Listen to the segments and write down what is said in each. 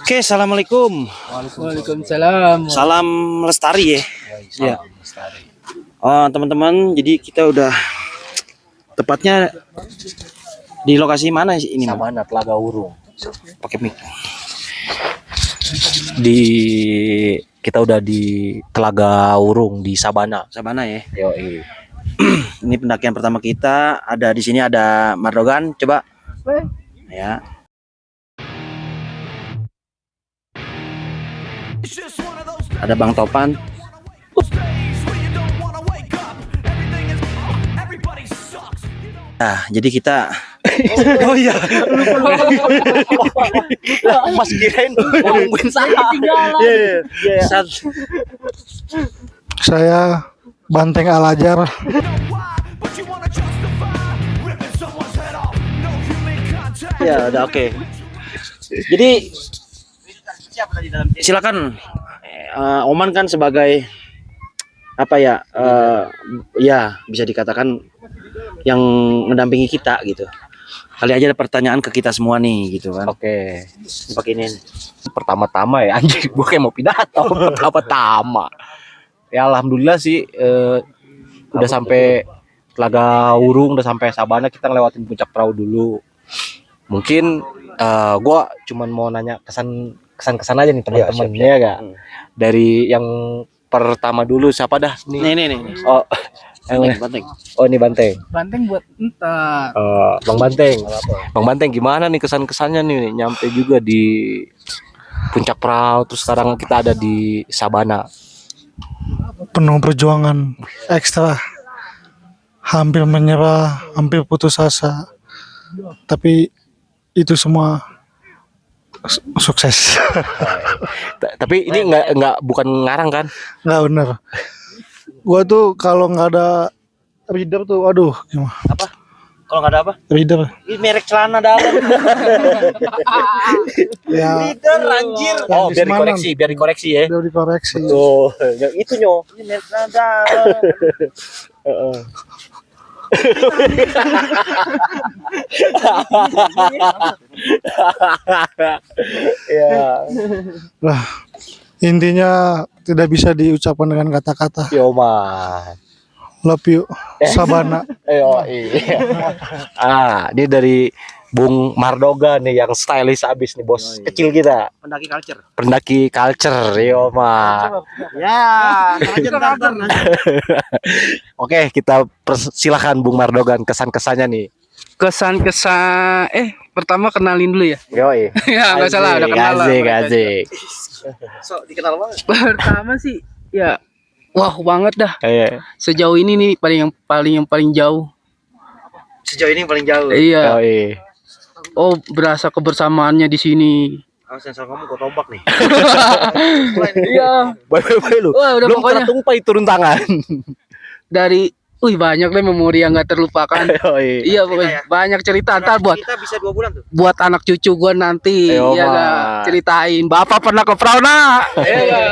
Oke, assalamualaikum. Waalaikumsalam. Salam lestari ya. Ya. Lestari. Oh, teman-teman, jadi kita udah tepatnya di lokasi mana sih ini? Sabana Telaga Urung. Pakai mic. Kita udah di Telaga Urung di Sabana. Sabana ya. Yoi. Ini pendakian pertama kita. Ada di sini ada Mardogan. Coba. Ya. Ada Bang Topan. Nah, jadi kita oh iya. Mas kirain ngomongin salah. Saya Banteng Al-Ajar. Ya, udah oke. Jadi silakan Oman kan sebagai apa ya? Ya, bisa dikatakan yang mendampingi kita gitu. Kali aja ada pertanyaan ke kita semua nih gitu kan. Oke. Pakai ini. Pertama-tama ya anjing, gue kayak mau pidato pertama-tama. Ya alhamdulillah sih udah sampai Telaga Urung, udah sampai Sabana, kita ngelewatin puncak perahu dulu. Mungkin gue cuman mau nanya kesan aja nih teman-teman ya gak? Dari yang pertama dulu siapa dah nih? Nih. Oh, Banteng. oh ini Banteng. Banteng buat entar. Bang Banteng. Bang Banteng gimana nih kesan-kesannya nih nyampe juga di puncak perahu, terus sekarang kita ada di Sabana. Penuh perjuangan ekstra, hampir menyerah, hampir putus asa, tapi itu semua sukses. Tapi ini nggak bukan ngarang kan? Nggak bener. Gua tuh kalau nggak ada reader tuh, aduh gimana? Apa? Kalau nggak ada apa? Reader. Ini merek celana dalam. Ya. Leader anjir. Oh, Yang di biar dikoreksi ya. Udah dikoreksi. Tuh, yang itu nyo. Ini merek celana dalam. Ya, Lah, intinya tidak bisa diucapkan dengan kata-kata. Yoman. Love you, Sabana. Iya. Ini dari Bung Mardogan nih yang stylish abis nih bos kecil kita. Pendaki culture. Pendaki culture, Yoman. Ya, ntar. Oke, kita silakan Bung Mardogan kesan-kesannya nih. Kesan-kesan pertama kenalin dulu ya. Yoi. Ya nggak salah, udah kenal lah. Asik. So, dikenal banget. Pertama sih ya wah banget dah. Iya. Sejauh ini nih yang paling jauh. Sejauh ini paling jauh. Iya. Yoi. Oh, berasa kebersamaannya di sini. Awas sensor kamu gue tombak nih. Iya. Bye lu. Wah, udah Belum pokoknya tumpai turun tangan. dari banyak deh memori yang nggak terlupakan. Yoi. Iya, pokoknya banyak cerita ntar buat Kita bisa 2 bulan tuh. buat anak cucu gua nanti. Ayo, Iya Mas. nggak? Ceritain Bapak pernah ke perahu nak. Iya nggak?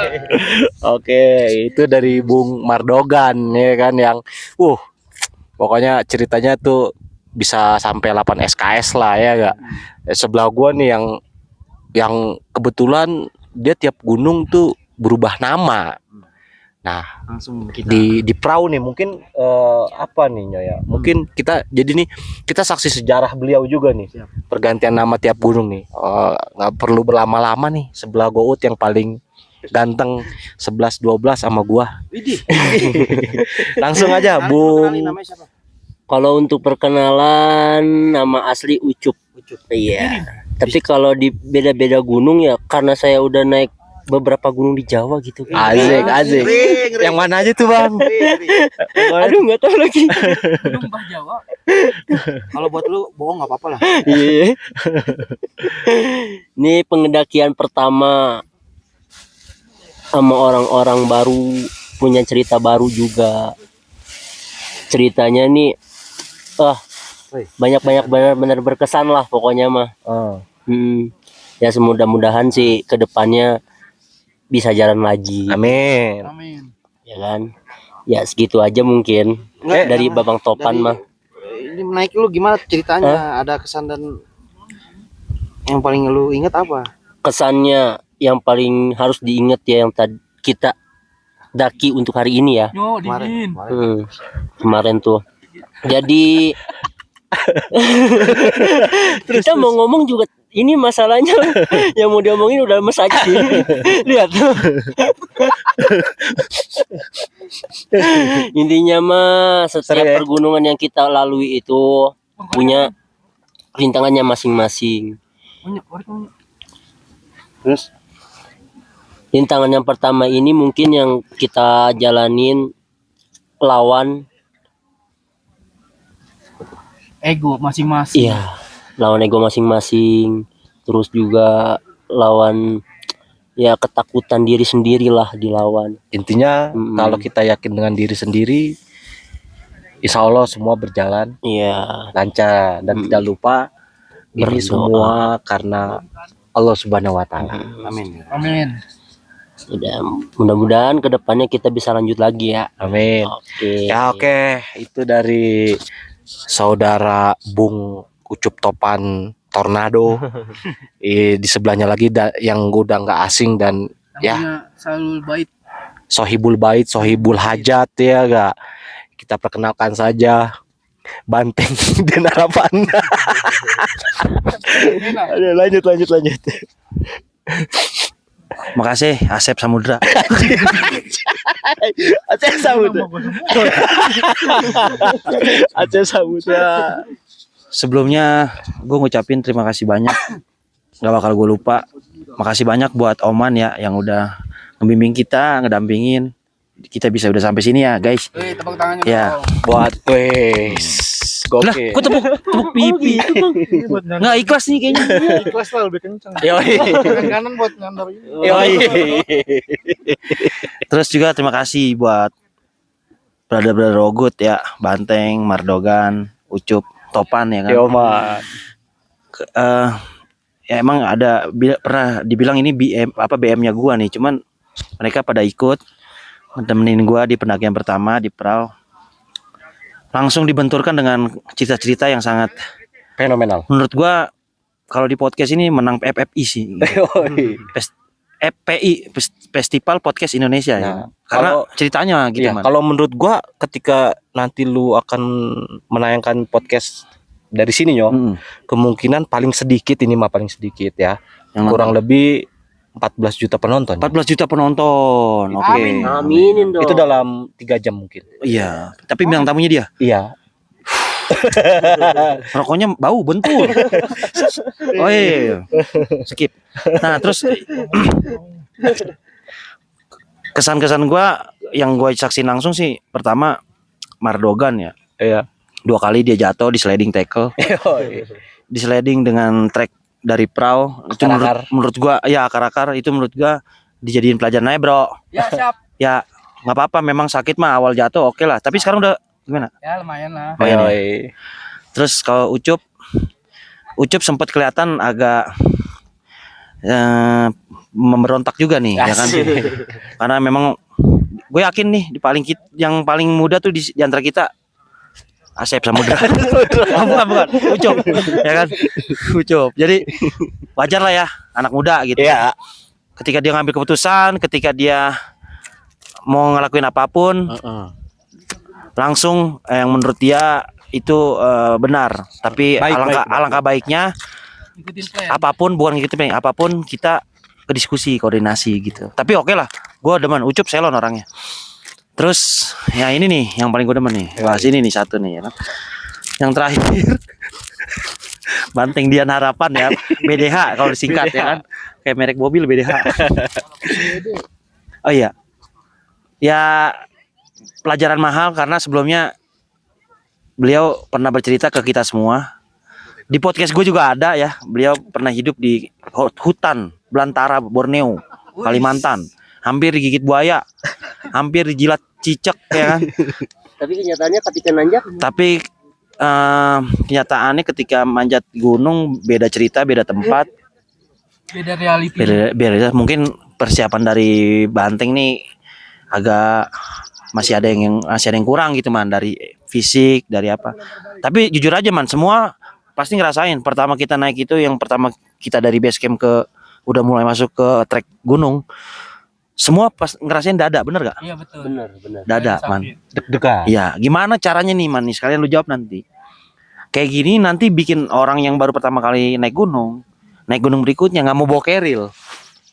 Oke, itu dari Bung Mardogan ya kan yang pokoknya ceritanya tuh bisa sampai 8 SKS lah ya gak. Sebelah gua nih yang kebetulan dia tiap gunung tuh berubah nama. Nah, Langsung kita. di perahu nih mungkin apa nih Nyoya? Mungkin kita jadi nih kita saksi sejarah beliau juga nih. Siap. Pergantian nama tiap gunung nih. Nggak perlu berlama-lama nih. Sebelah Gout yang paling ganteng 11-12 sama gua. Widih. Langsung aja Kenalin Bung. namanya siapa? Kalau untuk perkenalan nama asli Ucup. Iya. Tapi kalau di beda-beda gunung ya karena saya udah naik beberapa gunung di Jawa gitu. Asik. Ngeri. Yang mana aja tuh Bang? Aduh nggak tahu lagi. Sumpah Jawa. Kalau buat lu bohong nggak apa-apa lah. Iya. Ini pengedakian pertama sama orang-orang baru, punya cerita baru juga. Ceritanya nih banyak benar-benar berkesan lah pokoknya mah. Ya semudah-mudahan sih kedepannya bisa jalan lagi. Amin. Amin. Ya kan? Ya segitu aja mungkin. Dari Babang Topan mah. Ini naik lu gimana ceritanya? Ada kesan dan yang paling lu inget apa? kesannya yang paling harus diingat ya yang tadi kita daki untuk hari ini ya. Yo, dingin. Kemarin tuh. Jadi kita mau ngomong juga ini masalahnya yang mau diomongin udah lemes aja sih. Lihat tuh. Intinya mah setiap pergunungan yang kita lalui itu punya rintangannya masing-masing. Terus Rintangan yang pertama ini mungkin yang kita jalanin lawan Ego masing-masing. iya, lawan ego masing-masing. Terus juga lawan ya ketakutan diri sendiri lah dilawan. Intinya Mm-mm. kalau kita yakin dengan diri sendiri, insya Allah semua berjalan Iya, lancar dan tidak lupa ini Berdoa. semua karena Allah Subhanahu Wa Taala. amin. Amin. udah mudah-mudahan kedepannya kita bisa lanjut lagi ya. Amin. Oke. Ya oke, itu dari saudara Bung Ucup Topan Tornado. Di sebelahnya lagi yang udah nggak asing dan ya Namanya selalu baik. Sohibul Bait, Sohibul Hajat ya gak. Kita perkenalkan saja Banteng dan Harapan. Aduh, lanjut. Makasih Asep Samudra. Aceh Samudra. Aceh Samudra. Sebelumnya gue ngucapin terima kasih banyak. Gak bakal gue lupa. Makasih banyak buat Oman ya yang udah ngebimbing kita, ngedampingin. Kita bisa udah sampai sini ya guys. Tepuk tangannya. Ya. dong. Buat wes. Lah, Gokil. kok tepuk pipi? Nggak ikhlas nih kayaknya. Ikhlas lah lebih kencang. Yoi. Kanan buat nyandar ini. Yoi. Terus juga terima kasih buat brother-brother Ogut ya, Banteng, Mardogan, Ucup, Topan ya kan. Yo man. Ya emang ada pernah dibilang ini BM-nya gua nih, cuman mereka pada ikut temenin gua di pendakian pertama di Prau. Langsung dibenturkan dengan cerita-cerita yang sangat Fenomenal. menurut gua kalau di podcast ini menang FFI sih. Yoi. FPI Festival Podcast Indonesia ya. Nah, Karena kalau- ceritanya gitu Iya, man. kalau menurut gua ketika nanti lu akan menayangkan podcast dari sini yo, Mm. kemungkinan paling sedikit ini mah paling sedikit ya. Yang Kurang lebih 14 juta penonton. 14 juta penonton. Oke. Amin. Aminin dong. Itu dalam 3 jam mungkin. Iya, tapi bintang tamunya dia. Iya. Rokoknya bau bentul. Oh iya. Skip. Nah, terus kesan-kesan gua yang gua saksiin langsung sih pertama Mardogan ya. Iya. 2 kali dia jatuh di sliding tackle, Yoi. di sliding dengan trek dari Prau. Itu Akar-akar. menurut gua ya akar-akar itu menurut gua dijadiin pelajaran aja, Bro. Ya siap. Ya nggak apa-apa memang sakit mah awal jatuh oke lah, tapi sekarang udah gimana? Ya lumayan lah. Lumayan ya. Yoi. Terus kalau Ucup sempat kelihatan agak memberontak juga nih ya kan. Asik. Karena memang gue yakin nih yang paling muda tuh di antara kita Asep Samudra. Oh, bukan Ucup ya kan. Ucup. Jadi wajar lah ya anak muda gitu. Iya. Ketika dia ngambil keputusan, ketika dia mau ngelakuin apapun langsung yang menurut dia itu benar. Tapi Baik. alangkah baiknya Ikutin plan. apapun bukan gitu Peng, apapun kita ke diskusi koordinasi gitu. Tapi oke lah, gue demen Ucup selon orangnya. Terus ya ini nih yang paling gue demen nih, bahas ini nih satu nih ya kan. Yang terakhir Banteng Dian Harapan ya, BDH kalau disingkat ya kan, kayak merek mobil BDH. Oh iya, ya pelajaran mahal karena sebelumnya beliau pernah bercerita ke kita semua. Di podcast gue juga ada ya. Beliau pernah hidup di hutan belantara Borneo, Kalimantan. Hampir digigit buaya, hampir dijilat cicak ya kan. Tapi kenyataannya ketika nanjak Tapi kenyataannya ketika manjat gunung beda cerita, beda tempat, Beda reality. beda. Mungkin persiapan dari Banteng nih agak masih ada yang kurang gitu man, dari fisik, dari apa. Tapi jujur aja man, semua pasti ngerasain pertama kita naik itu, yang pertama kita dari base camp ke udah mulai masuk ke trek gunung, semua pas ngerasain dada, bener gak? Iya betul. Bener, bener. Dada, man. Deg-degan. Iya, gimana caranya nih, man? Nih, sekalian lu jawab nanti. Kayak gini nanti bikin orang yang baru pertama kali naik gunung berikutnya nggak mau bawa keril.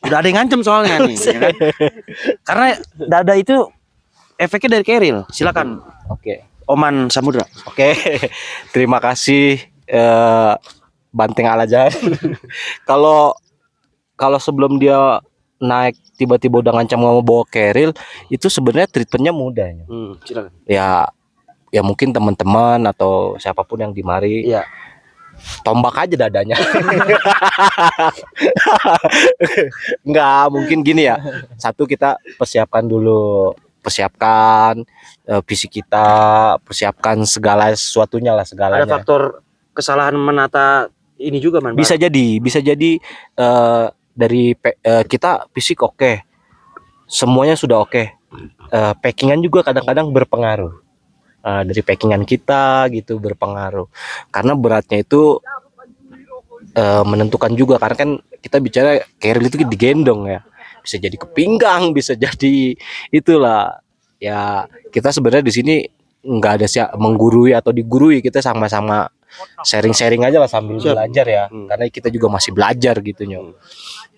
Udah ada yang ngancem soalnya nih, ya kan? Karena dada itu efeknya dari keril. Silakan, Oke. Oman Samudra. Oke. Terima kasih Banteng Alajar. Kalau kalau sebelum dia naik tiba-tiba udah ngancam nggak mau bawa keril, itu sebenarnya treatmentnya mudah ya. Silakan. Ya mungkin teman-teman atau siapapun yang dimari Iya. tombak aja dadanya. Enggak, mungkin gini ya. Satu, kita persiapkan dulu, persiapkan fisik kita, persiapkan segala sesuatunya lah, Ada segalanya. faktor kesalahan menata ini juga, man. Bisa jadi kita fisik oke. Semuanya sudah oke. Packingan juga kadang-kadang berpengaruh. Dari packingan kita gitu berpengaruh. Karena beratnya itu menentukan juga, karena kan kita bicara keril itu digendong ya. Bisa jadi ke pinggang, bisa jadi itulah. Ya, kita sebenarnya di sini nggak ada menggurui atau digurui, kita sama-sama sharing-sharing aja lah sambil Siap. belajar ya. Karena kita juga masih belajar gitu Nyok.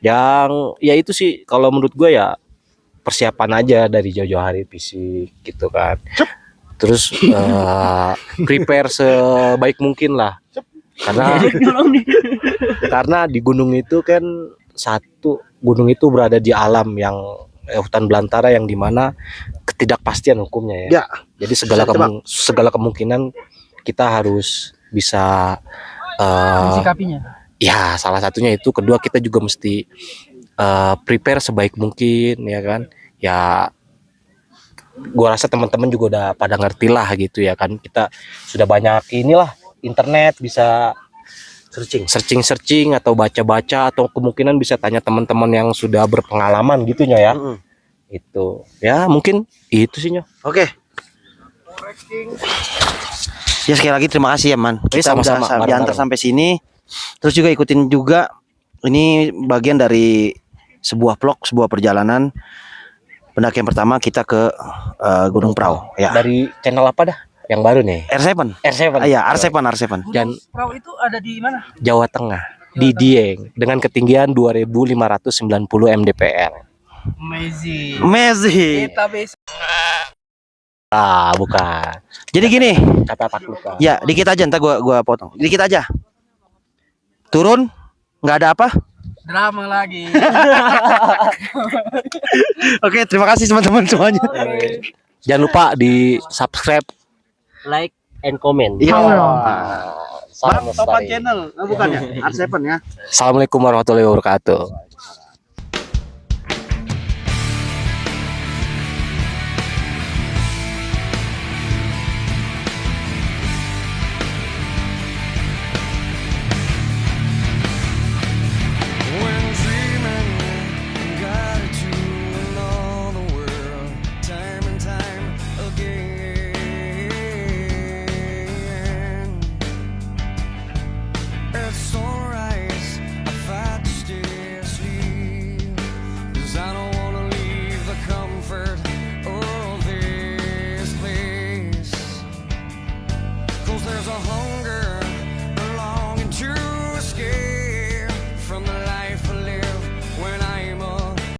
Yang ya itu sih kalau menurut gue ya persiapan aja dari jauh-jauh hari fisik gitu kan. Terus prepare sebaik mungkin lah. Karena di gunung itu kan gunung itu berada di alam yang hutan belantara yang dimana ketidakpastian hukumnya ya. Ya. Jadi segala kemungkinan kita harus bisa Sikapinya. ya salah satunya itu. Kedua, kita juga mesti prepare sebaik mungkin ya kan. Ya gua rasa teman-teman juga udah pada ngerti lah gitu ya kan. Kita sudah banyak inilah internet, bisa searching atau baca-baca, atau kemungkinan bisa tanya teman-teman yang sudah berpengalaman gitu ya. Itu ya mungkin itu sih Nyo. Oke. Ya sekali lagi terima kasih ya, man. Kita sama-sama, udah bareng-bareng. diantar sampai sini. Terus juga ikutin juga, ini bagian dari sebuah vlog, sebuah perjalanan pendakian pertama kita ke Gunung Prau ya. Dari channel apa dah yang baru nih? R7. R7. Iya, R7. Dan Perahu itu ada di mana? Jawa Tengah di Dieng dengan ketinggian 2590 mdpl. Amazing. Kita bisa. Bukan. Jadi gini, Kata Pak Luka. ya dikit aja, ntar gua potong. Dikit aja. Turun, nggak ada apa. Drama lagi. Oke, terima kasih teman-teman semuanya. Jangan lupa di subscribe. Like and comment. Iya. Salam Topan lestari. channel, bukan ya? R7 ya. Assalamualaikum warahmatullahi wabarakatuh.